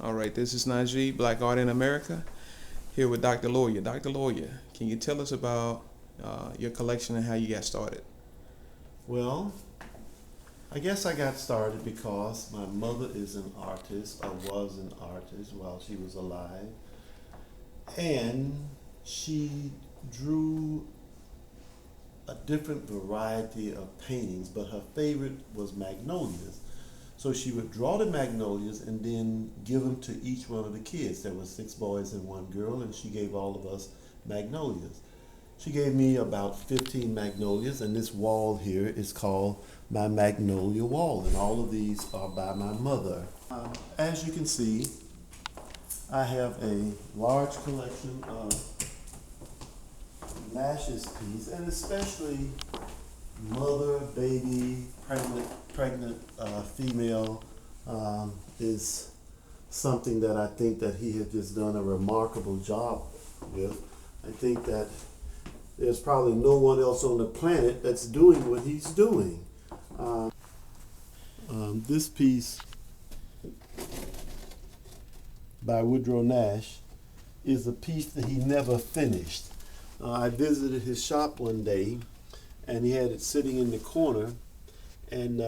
All right, this is Najee, Black Art in America, here with Dr. Lawyer. Dr. Lawyer, can you tell us about your collection and how you got started? Well, I guess I got started because my mother is an artist, or was an artist while she was alive, and she drew a different variety of paintings, but her favorite was magnolias. So she would draw the magnolias and then give them to each one of the kids. There were 6 boys and 1 girl, and she gave all of us magnolias. She gave me about 15 magnolias, and this wall here is called my magnolia wall, and all of these are by my mother. As you can see, I have a large collection of Nash's piece, and especially mother, baby, pregnant female is something that I think that he has just done a remarkable job with. I think that there's probably no one else on the planet that's doing what he's doing. This piece by Woodrow Nash is a piece that he never finished. I visited his shop one day, and he had it sitting in the corner, and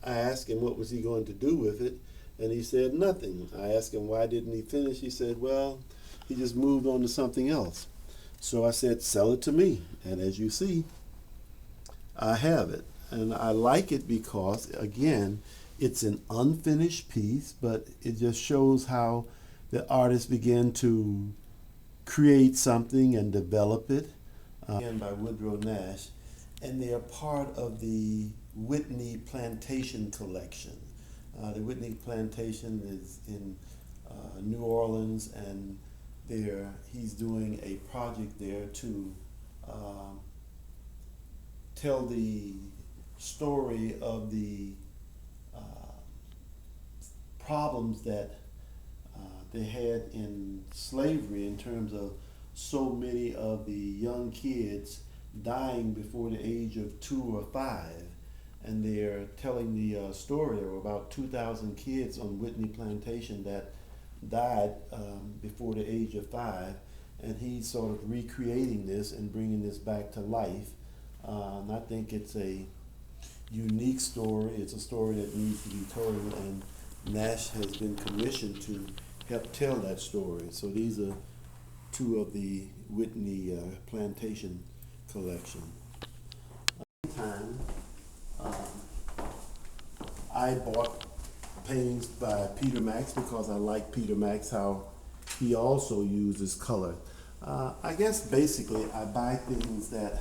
I asked him what was he going to do with it, and he said nothing. I asked him why didn't he finish. He said, well, he just moved on to something else. So I said, sell it to me, and as you see, I have it. And I like it because, again, it's an unfinished piece, but it just shows how the artist began to create something and develop it. Again, by Woodrow Nash, and they are part of the Whitney Plantation collection. The Whitney Plantation is in New Orleans, and he's doing a project there to tell the story of the problems that they had in slavery in terms of so many of the young kids dying before the age of 2 or 5. And they're telling the story. There were about 2,000 kids on Whitney Plantation that died before the age of 5. And he's sort of recreating this and bringing this back to life. And I think it's a unique story. It's a story that needs to be told, and Nash has been commissioned to help tell that story. So these are 2 of the Whitney Plantation collection. Time, I bought paintings by Peter Max because I like Peter Max, how he also uses color. I guess basically I buy things that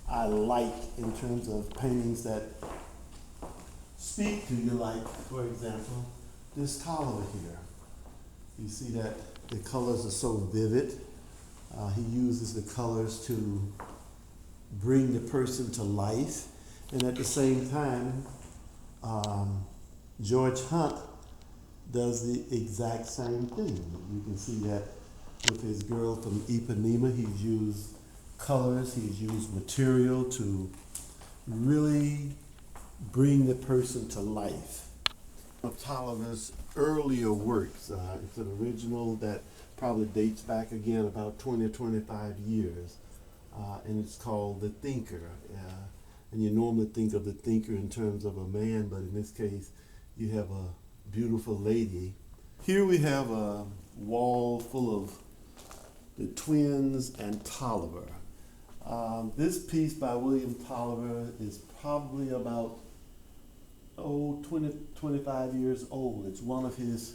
I like in terms of paintings that speak to you, like, for example, this Tolliver here. You see that the colors are so vivid. He uses the colors to bring the person to life, and at the same time, George Hunt does the exact same thing. You can see that with his girl from Ipanema. He's used colors, he's used material to really bring the person to life. Of Tolliver's earlier works, it's an original that probably dates back again about 20 or 25 years, and it's called The Thinker. And you normally think of the thinker in terms of a man, but in this case, you have a beautiful lady. Here we have a wall full of the twins and Tolliver. This piece by William Tolliver is probably about 20, 25 years old. It's one of his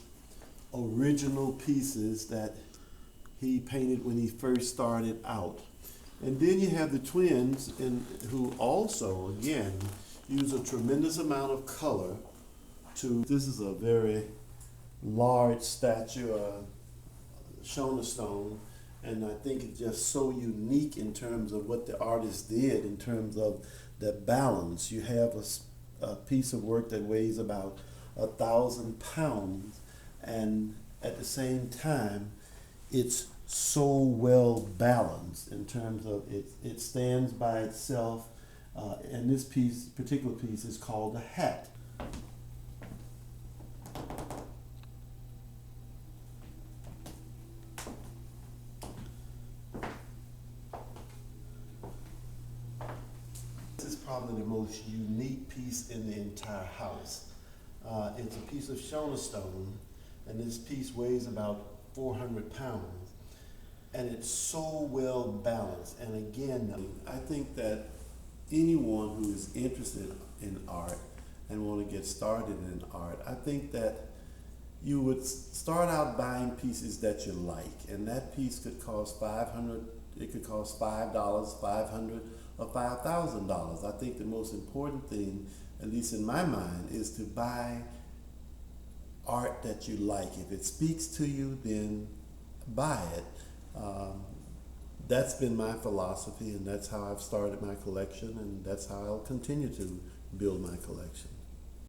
original pieces that he painted when he first started out. And then you have the twins, who also, again, use a tremendous amount of color this is a very large statue, Shona stone, and I think it's just so unique in terms of what the artist did in terms of the balance. You have a piece of work that weighs about 1,000 pounds, and at the same time, it's so well balanced in terms of it stands by itself, and this particular piece is called a hat. probably the most unique piece in the entire house. It's a piece of Shona stone, and this piece weighs about 400 pounds. And it's so well balanced. And again, I think that anyone who is interested in art and want to get started in art, I think that you would start out buying pieces that you like, and that piece could cost $500. It could cost $5, $500, or $5,000. I think the most important thing, at least in my mind, is to buy art that you like. If it speaks to you, then buy it. That's been my philosophy, and that's how I've started my collection, and that's how I'll continue to build my collection.